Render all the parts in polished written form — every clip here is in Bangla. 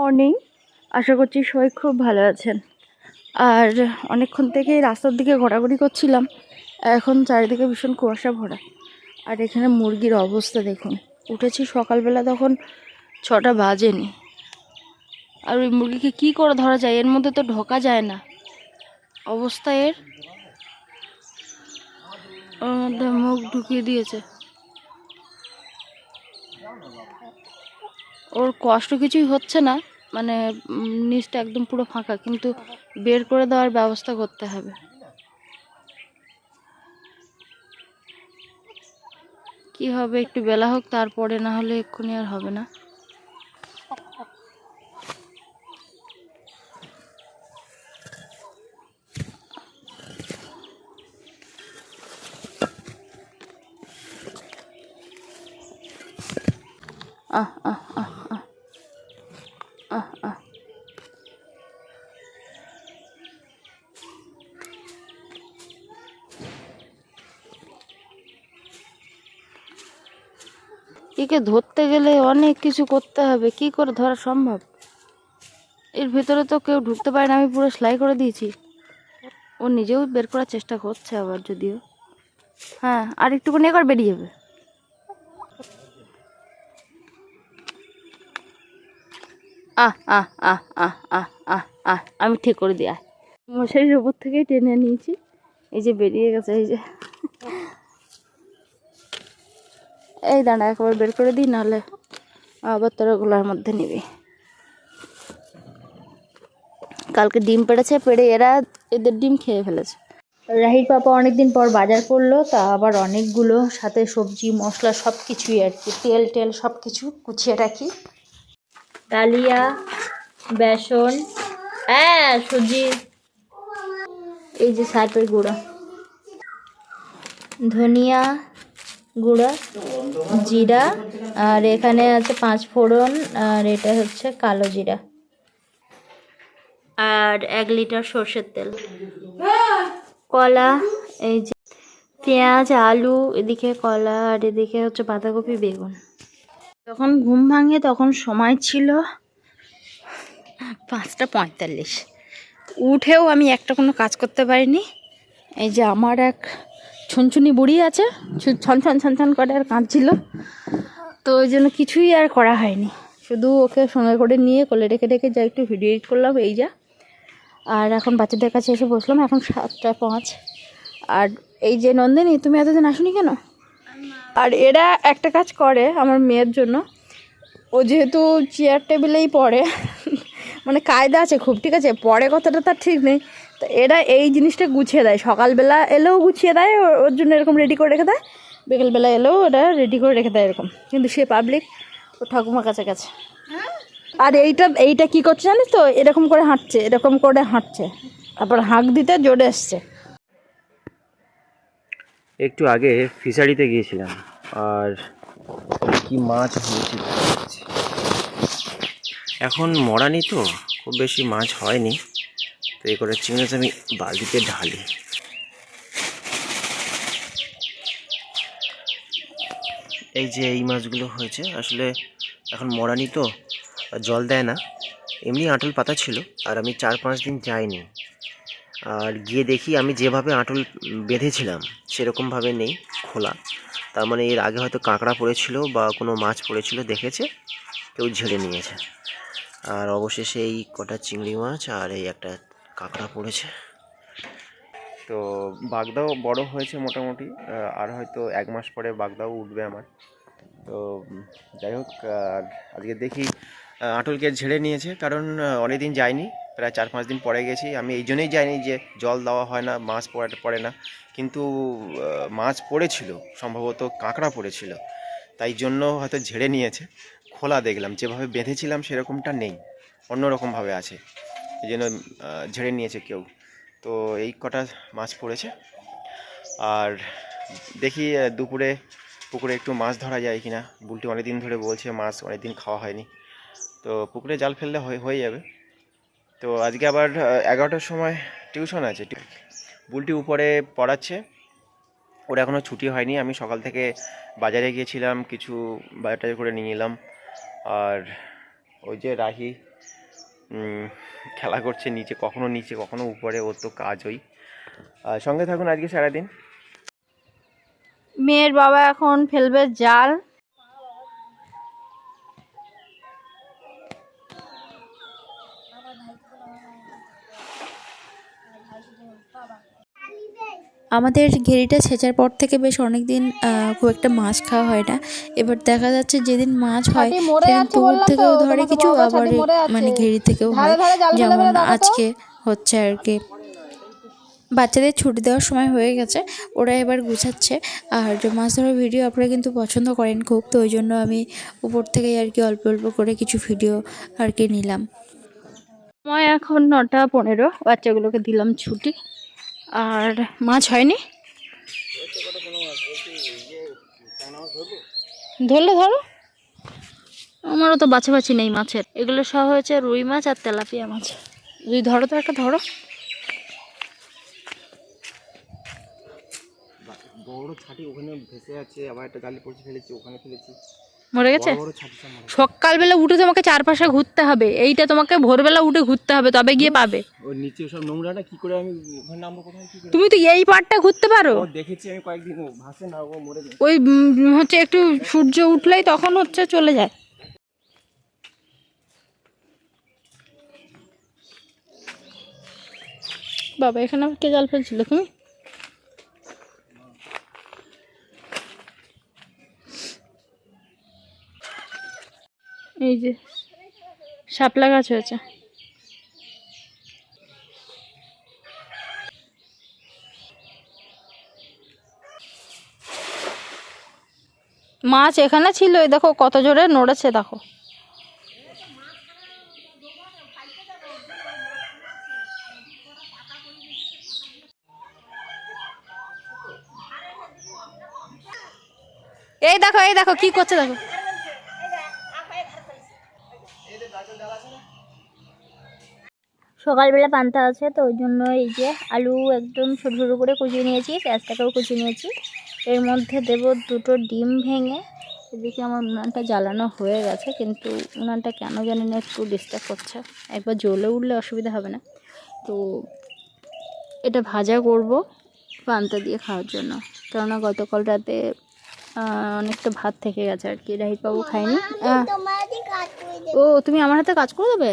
মর্নিং। আশা করছি সবাই খুব ভালো আছেন। আর অনেকক্ষণ থেকেই রাস্তার দিকে ঘোরাঘুরি করছিলাম। এখন চারিদিকে ভীষণ কুয়াশা ভরা। আর এখানে মুরগির অবস্থা দেখুন। উঠেছি সকালবেলা, তখন 6টা বাজেনি। আর ওই মুরগিকে কী করে ধরা যায়? এর মধ্যে তো ঢোকা যায় না। অবস্থা এর, ওর মধ্যে মুখ ঢুকিয়ে দিয়েছে। ওর কষ্ট কিছুই হচ্ছে না, মানে নিচটা একদম পুরো ফাঁকা, কিন্তু বের করে দেওয়ার ব্যবস্থা করতে হবে। কি হবে, একটু বেলা হোক, তারপরে না হলে এক্ষুনি আর হবে না। আহ আহ আহ আহ আহ আহ একে ধরতে গেলে অনেক কিছু করতে হবে, কি করে ধরা সম্ভব? এর ভিতরে তো কেউ ঢুকতে পারে না, আমি পুরো সেলাই করে দিয়েছি। ও নিজেও বের করার চেষ্টা করছে আবার, যদিও হ্যাঁ আর একটুখানি একবার বেরিয়ে যাবে। আহ আহ আহ আহ আহ আহ আহ আমি ঠিক করে দিই। মশারির উপর থেকেই টেনে নিয়েছি, এই যে বেরিয়ে গেছে। এই যে এই দাঁড়া, একবার বের করে দিই, নাহলে আবার তোরা গোলার মধ্যে নিবি। কালকে ডিম পেড়েছে, পেড়ে এরা এদের ডিম খেয়ে ফেলেছে। রাহির পাপা অনেকদিন পর বাজার করলো, তা আবার অনেকগুলো, সাথে সবজি মশলা সব কিছুই আর কি, তেল টেল সব কিছু গুছিয়ে রাখি। ডালিয়া, বেসন, হ্যাঁ সুজি, এই যে সার্পের গুঁড়া, ধনিয়া গুঁড়া, জিরা, আর এখানে আছে 5 ফোড়ন, আর এটা হচ্ছে কালো জিরা, আর 1 লিটার সর্ষের তেল, কলা, এই যে পেঁয়াজ, আলু, এদিকে কলা, আর এদিকে হচ্ছে বাঁধাকপি, বেগুন। যখন ঘুম ভাঙে তখন সময় ছিল 5টা 45। উঠেও আমি একটা কোনো কাজ করতে পারিনি। এই যে আমার এক ছুনছুনি বুড়ি আছে, ছন ছন ছন ছন করে আর কাঁদছিল, তো ওই জন্য কিছুই আর করা হয়নি। শুধু ওকে সঙ্গে করে নিয়ে কোলে রেখে রেখে যা একটু ভিডিও এডিট করলাম, এই যা। আর এখন বাচ্চাদের কাছে এসে বসলাম, এখন 7টা 5। আর এই যে নন্দিনী, তুমি এতদিন আসুনি কেন? আর এরা একটা কাজ করে আমার মেয়ের জন্য, ও যেহেতু চেয়ার টেবিলেই পড়ে, মানে কায়দা আছে খুব, ঠিক আছে, পড়ে কথাটা তার ঠিক নেই, তো এরা এই জিনিসটা গুছিয়ে দেয়। সকালবেলা এলেও গুছিয়ে দেয়, ওর জন্য এরকম রেডি করে রেখে দেয়, বিকেলবেলা এলেও ওরা রেডি করে রেখে দেয় এরকম। কিন্তু সে পাবলিক, ও ঠাকুমার কাছে গেছে। আর এইটা কি করছে জানিস তো, এরকম করে হাঁটছে, এরকম করে হাঁটছে, তারপর হাঁক দিতে জোরে এসছে। একটু আগে ফিশারিতে গিয়েছিলাম, আর কি মাছ হয়েছে দেখছি। এখন মরানি তো খুব বেশি মাছ হয়নি, তো এই করে চিংড়ি মাছ আমি বালতিতে ঢালি। এই যে এই মাছগুলো হয়েছে, আসলে এখন মরানি তো জল দেয় না, এমনি আঁটল পাতা ছিল, আর আমি 4-5 দিন যাইনি। আর গিয়ে দেখি আমি যেভাবে আঁটল বেঁধেছিলাম সেরকমভাবে নেই, খোলা। তার মানে এর আগে হয়তো কাঁকড়া পড়েছিল বা কোনো মাছ পড়েছিল, দেখেছে কেউ, ঝেড়ে নিয়েছে। আর অবশেষে এই কটা চিংড়ি মাছ আর এই একটা কাঁকড়া পড়েছে। তো বাগদাও বড় হয়েছে মোটামুটি, আর হয়তো 1 মাস পরে বাগদাও উঠবে আমার। তো যাই হোক, আর আজকে দেখি আঁটলকে ঝেড়ে নিয়েছে, কারণ অনেকদিন যায়নি, প্রায় 4-5 দিন পরে গেছি। আমি এই জন্যই যাইনি যে জল দেওয়া হয় না, মাছ পড়ে না, কিন্তু মাছ পড়েছিল, সম্ভবত কাঁকড়া পড়েছিল, তাই জন্য হয়তো ঝেড়ে নিয়েছে। খোলা দেখলাম, যেভাবে বেঁধেছিলাম সেরকমটা নেই, অন্যরকমভাবে আছে, এই জন্য ঝেড়ে নিয়েছে কেউ। তো এই কটা মাছ পড়েছে। আর দেখি দুপুরে পুকুরে একটু মাছ ধরা যায় কিনা। বুলটি অনেকদিন ধরে বলছে মাছ অনেকদিন খাওয়া হয়নি, তো পুকুরে জাল ফেললে হয়ে যাবে। তো আজকে আবার 11টার সময় টিউশন আছে, বুলটি উপরে পড়াচ্ছে, ওর এখনও ছুটি হয়নি। আমি সকাল থেকে বাজারে গিয়েছিলাম, কিছু বাজার টাজার করে নিয়ে এলাম। আর ওই যে রাহি খেলা করছে নিচে কখনো উপরে, ওর তো কাজ ওই। সঙ্গে থাকুন আজকে সারাদিন। মেয়ের বাবা এখন ফেলবে জাল। আমাদের ঘেরিটা ছেঁচার পর থেকে বেশ অনেক দিন খুব একটা মাছ খাওয়া হয় না। এবার দেখা যাচ্ছে যেদিন মাছ হয় ছাটি মরে সেদিন যাচ্ছে পুকুর বললাম তো, থেকেও ধরে তোমাকে কিছু, বড় আবার ছাটি মরে যাচ্ছে। মানে ঘেরি থেকেও ধারে হয়, ধারে জাল ফেলে যেমন ফেলে দেখো তো। আজকে হচ্ছে আর কি। বাচ্চাদের ছুটি দেওয়ার সময় হয়ে গেছে, ওরা এবার গুছাচ্ছে। আর মাছ ধরার ভিডিও আপনারা কিন্তু পছন্দ করেন খুব, তো ওই জন্য আমি উপর থেকেই আর কি অল্প অল্প করে কিছু ভিডিও আর কি নিলাম। সময় এখন 9:15, বাচ্চাগুলোকে দিলাম ছুটি। আর মাছ হয়নি, ধরলে ধরো। আমারও তো বাছাবাছি নেই মাছের, এগুলো সব হয়েছে রুই মাছ আর তেলাপিয়া মাছ। যদি ধরো তো একটা ধরো। বড় ছাটি ওখানে ভেসে আছে, আবার একটা জালে পড়ছে, ফেলেছি ওখানে ফেলেছি, মরে গেছে। বড় ছাটি সব মরে গেছে। সকালবেলা উঠে তোমাকে চারপাশে ঘুরতে হবে, এইটা তোমাকে ভোরবেলা উঠে ঘুরতে হবে, তবে গিয়ে পাবে। ওর নিচে সব নোংরাটা কি করে আমি ওখানে নামবো, কোথায় কি করে? তুমি তো এই পাড়টা ঘুরতে পারো। ও দেখেছি আমি কয়েকদিন, ও ভাসে না, ও মরে যায়। ওই হচ্ছে একটু সূর্য উঠলেই তখন হচ্ছে চলে যায়। বাবা, এখানে আবার কে জাল ফেলছিল? তুমি? এই যে শাপলা গাছ হয়েছে। মাছ এখানে ছিল, এই দেখো কত জোরে নড়েছে, দেখো। এই দেখো কি করছে, দেখো। সকালবেলা পান্তা আছে, তো ওই জন্য এই যে আলু একদম ছোটো ছোটো করে কুচিয়ে নিয়েছি, পেঁয়াজটাকেও কুচিয়ে নিয়েছি। এর মধ্যে দেব 2টো ডিম ভেঙে। এদিকে আমার উনানটা জ্বালানো হয়ে গেছে, কিন্তু উনানটা কেন জানি না একটু ডিস্টার্ব করছে। একবার জ্বলে উঠলে অসুবিধা হবে না। তো এটা ভাজা করব পান্তা দিয়ে খাওয়ার জন্য, কেননা গতকাল রাতে অনেকটা ভাত থেকে গেছে আর কি, রাহিত বাবু খায়নি। ও, তুমি আমার হাতে কাজ করে দেবে?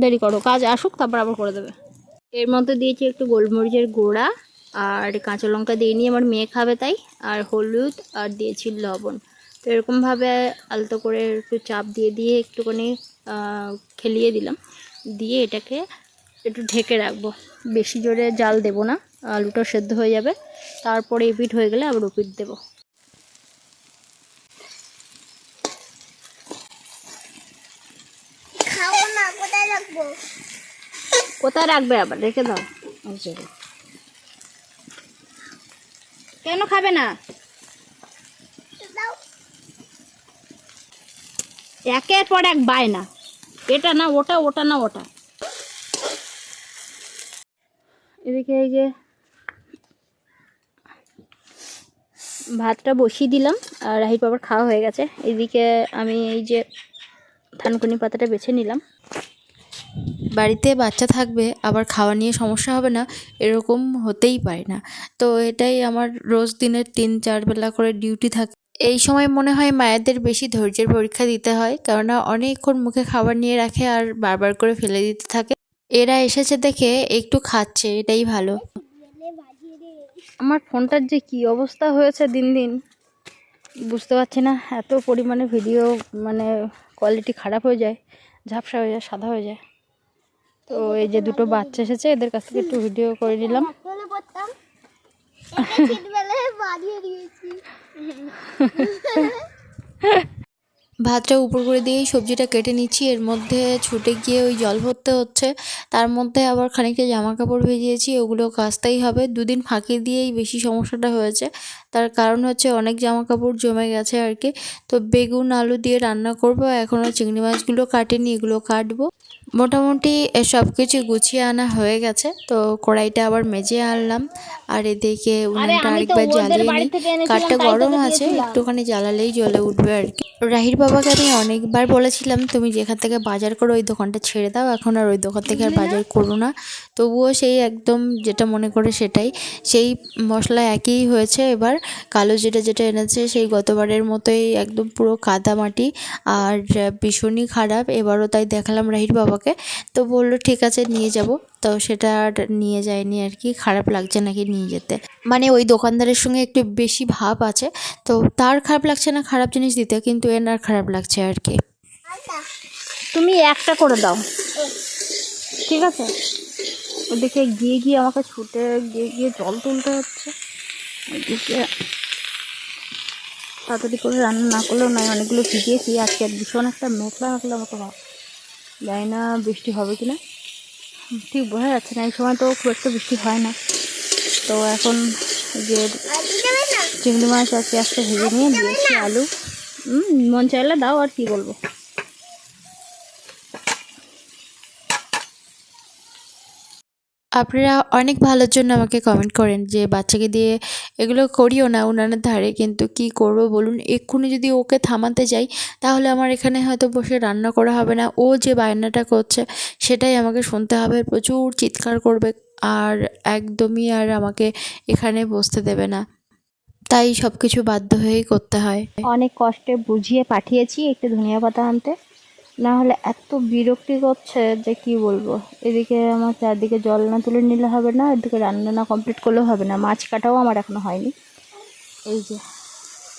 দেরি করো, কাজ আসুক তারপর আবার করে দেবে। এর মধ্যে দিয়েছি একটু গোলমরিচের গুঁড়া আর কাঁচা লঙ্কা দিয়ে নিয়ে, আমার মেয়ে খাবে তাই, আর হলুদ, আর দিয়েছি লবণ। তো এরকমভাবে আলতো করে একটু চাপ দিয়ে দিয়ে একটুখানি খেলিয়ে দিলাম, দিয়ে এটাকে একটু ঢেকে রাখবো। বেশি জোরে জাল দেবো না, আলুটা সেদ্ধ হয়ে যাবে। তারপরে এপিট হয়ে গেলে আবার ওপিট দেবো। কোথায় রাখবে আবার? রেখে দাও। কেন খাবে না? একের পর এক বায়না, এটা না ওটা, ওটা না ওটা। এদিকে এই যে ভাতটা বসিয়ে দিলাম, আর রাহির বাবার খাওয়া হয়ে গেছে। এদিকে আমি এই যে থানকুনি পাতাটা বেছে নিলাম। বাড়িতে বাচ্চা থাকবে আবার খাওয়া নিয়ে সমস্যা হবে না, এরকম হতেই পারে না। তো এটাই আমার রোজ দিনের 3-4 বেলা করে ডিউটি থাকে। এই সময় মনে হয় মায়েদের বেশি ধৈর্যের পরীক্ষা দিতে হয়, কেননা অনেকক্ষণ মুখে খাবার নিয়ে রাখে আর বারবার করে ফেলে দিতে থাকে। এরা এসেছে দেখে একটু খাচ্ছে, এটাই ভালো। আমার ফোনটার যে কি অবস্থা হয়েছে দিন দিন, বুঝতে পারছি না। এত পরিমাণে ভিডিও মানে কোয়ালিটি খারাপ হয়ে যায়, ঝাপসা হয়ে যায়, সাদা হয়ে যায়। তো এই যে 2টো বাচ্চা এসেছে, এদের কাছ থেকে একটু ভিডিও করে নিলাম। ভাতটা উপর করে দিয়েই সবজিটা কেটে নিচ্ছি, এর মধ্যে ছুটে গিয়ে ওই জল ভরতে হচ্ছে। তার মধ্যে আবার খানিকটা জামা কাপড় ভিজিয়েছি, ওগুলো কাচতেই হবে। 2 দিন ফাঁকি দিয়েই বেশি সমস্যাটা হয়েছে। তার কারণ হচ্ছে অনেক জামা কাপড় জমে গেছে আর কি। তো বেগুন আলু দিয়ে রান্না করব, এখনও চিংড়ি মাছগুলো কাটিনি, এগুলো কাটবো। মোটামুটি সব কিছু গুছিয়ে আনা হয়ে গেছে, তো কড়াইটা আবার মেজে আনলাম। আর এদিকে উনুনটা আরেকবার জ্বালিয়ে নিই, কাঠটা গরম আছে, একটুখানি জ্বালালেই জ্বলে উঠবে আর কি। রাহির বাবাকে আমি অনেকবার বলেছিলাম তুমি যেখান থেকে বাজার করো ওই দোকানটা ছেড়ে দাও, এখন আর ওই দোকান থেকে আর বাজার করো না। তবুও সেই একদম যেটা মনে করে সেটাই, সেই মশলা একই হয়েছে এবার। কালো যেটা যেটা এনেছে সেই গতবারের মতোই একদম পুরো কাদা মাটি আর ভীষণই খারাপ। এবারও তাই দেখালাম রাহির বাবাকে, তো বললো ঠিক আছে নিয়ে যাব। তো সেটা আর নিয়ে যায়নি আর কি, খারাপ লাগছে নাকি নিয়ে যেতে, মানে ওই দোকানদারের সঙ্গে একটু বেশি ভাব আছে, তো তার খারাপ লাগছে না খারাপ জিনিস দিতে, কিন্তু এনার খারাপ লাগছে আর কি। তুমি একটা করে দাও, ঠিক আছে? ওদিকে গিয়ে গিয়ে আমাকে ছুটে গিয়ে গিয়ে জল তুলতে হচ্ছে, ওইদিকে তাড়াতাড়ি করে রান্না না করলেও নয়, অনেকগুলো ভিজিয়েছি। আজকে ভীষণ একটা মেঘলা মেঘলা মতো ভাব, জানি না বৃষ্টি হবে কি না, ঠিক বোঝা যাচ্ছে না। এই সময় তো খুব একটা বৃষ্টি হয় না। তো এখন যে চিংড়ি মাছ আর পেঁয়াজটা ভেজে নিয়ে দিয়েছি, আলু মন চাইলে দাও, আর কি বলবো। আপনারা অনেক ভালোর জন্য আমাকে কমেন্ট করেন যে বাচ্চাকে দিয়ে এগুলো করিও না উনানের ধারে, কিন্তু কি করব বলুন, এক্ষুনি যদি ওকে থামাতে যাই তাহলে আমার এখানে হয়তো বসে রান্না করা হবে না, ও যে বায়নাটা করছে সেটাই আমাকে শুনতে হবে, প্রচুর চিৎকার করবে আর একদমই আর আমাকে এখানে বসতে দেবে না, তাই সব কিছু বাধ্য হয়েই করতে হয়। অনেক কষ্টে বুঝিয়ে পাঠিয়েছি একটু ধনিয়া পাতা আনতে, না হলে এত বিরক্তি করছে যে কি বলবো। এদিকে আমার চারদিকে জল না তুলে নিলে হবে না, এদিকে রান্না না কমপ্লিট করলেও হবে না, মাছ কাটাও আমার এখনো হয়নি। এই যে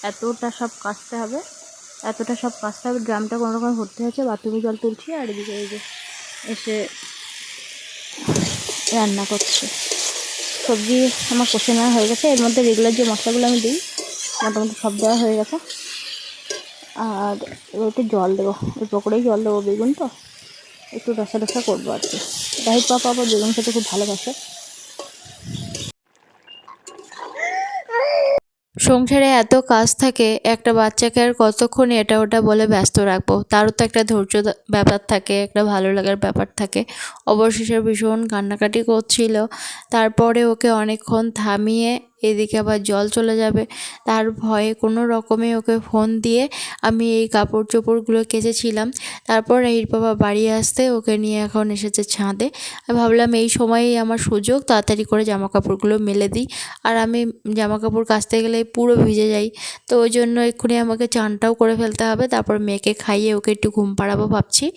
এতটা সব কাচতে হবে, ড্রামটা কোনো রকম ভর্তি হয়েছে, বাথরুমে জল তুলছি, আর এদিকে এই যে এসে রান্না করছি। সবজি আমার কষে নেওয়া হয়ে গেছে, এর মধ্যে রেগুলার যে মশলাগুলো আমি দিই মোটামুটি সব দেওয়া হয়ে গেছে। আর এবার একটু জল দেবো, অল্প করেই জল দেবো, বেগুন তো একটু রসা রসা করবো আর কি। রাহির পাপা আবার বেগুন খেতে খুব ভালোবাসে। সংসারে এত কাজ থাকে, একটা বাচ্চাকে আর কতক্ষণ এটা ওটা বলে ব্যস্ত রাখবো, তারও তো একটা ধৈর্য ব্যাপার থাকে, একটা ভালো লাগার ব্যাপার থাকে। অবশেষে ভীষণ কান্নাকাটি করছিল, তারপরে ওকে অনেকক্ষণ থামিয়ে এদিকে আবার জল চলে যাবে তার ভয়ে কোনো রকমে ওকে ফোন দিয়ে আমি এই কাপড় চোপড়গুলো কেচেছিলাম। তারপর এর বাবা বাড়ি আসতে ওকে নিয়ে এখন এসেছে ছাদে। আমি ভাবলাম এই সময়েই আমার সুযোগ, তাড়াতাড়ি করে জামা কাপড়গুলো মেলে দিই, আর আমি জামা কাপড় কাচতে গেলে পুরো ভিজে যাই, তো ওই জন্য এক্ষুনি আমাকে চানটাও করে ফেলতে হবে, তারপর মেয়েকে খাইয়ে ওকে একটু ঘুম পাড়াবো ভাবছি।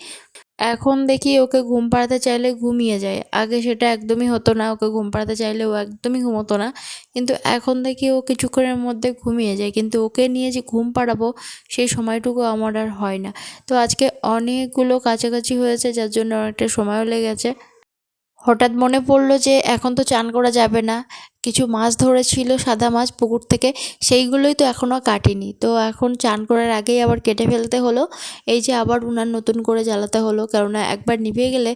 এখন দেখি ওকে ঘুম পাড়াতে চাইলে ঘুমিয়ে যায়, আগে সেটা একদমই হতো না, ওকে ঘুম পাড়াতে চাইলে ও একদমই ঘুমোতো না, কিন্তু এখন দেখি ও কিছুক্ষণের মধ্যে ঘুমিয়ে যায়, কিন্তু ওকে নিয়ে যে ঘুম পাড়াবো সেই সময়টুকু আমার আর হয় না। তো আজকে অনেকগুলো কাছাকাছি হয়েছে, যার জন্য অনেকটা সময়ও লেগেছে। হঠাৎ মনে পড়লো যে এখন তো চান করা যাবে না, কিছু মাছ ধরেছিল সাদা মাছ পুকুর থেকে, সেইগুলোই তো এখনও কাটিনি, তো এখন চান করার আগেই আবার কেটে ফেলতে হলো। এই যে আবার উনান নতুন করে জ্বালাতে হলো, কেননা একবার নিভে গেলে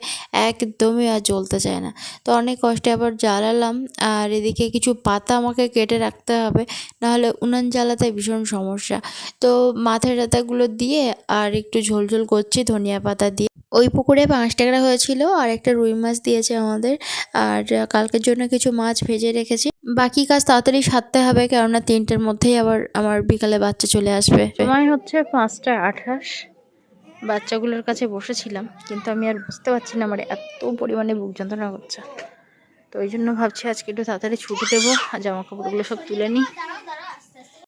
একদমই আর জ্বলতে চায় না, তো অনেক কষ্টে আবার জ্বালালাম। আর এদিকে কিছু পাতা আমাকে কেটে রাখতে হবে, নাহলে উনান জ্বালাতে ভীষণ সমস্যা। তো মাথায় টাথাগুলো দিয়ে আর একটু ঝোল ঝোল করছি ধনিয়া পাতা দিয়ে। ওই পুকুরে 5 টাকা হয়েছিল আর একটা রুই মাছ দিয়েছে আমাদের, আর কালকের জন্য কিছু মাছ ভেজে রেখেছি। বাকি কাজ তাড়াতাড়ি সারতে হবে, কেননা 3টের মধ্যেই আবার আমার বিকালে বাচ্চা চলে আসবে। সময় হচ্ছে 5টা 28। বাচ্চাগুলোর কাছে বসেছিলাম, কিন্তু আমি আর বুঝতে পারছি না আমার এত পরিমাণে বুক যন্ত্রণা করছে, তো ওই জন্য ভাবছি আজকে একটু তাড়াতাড়ি ছুটি দেবো আর জামা কাপড়গুলো সব তুলে নিই।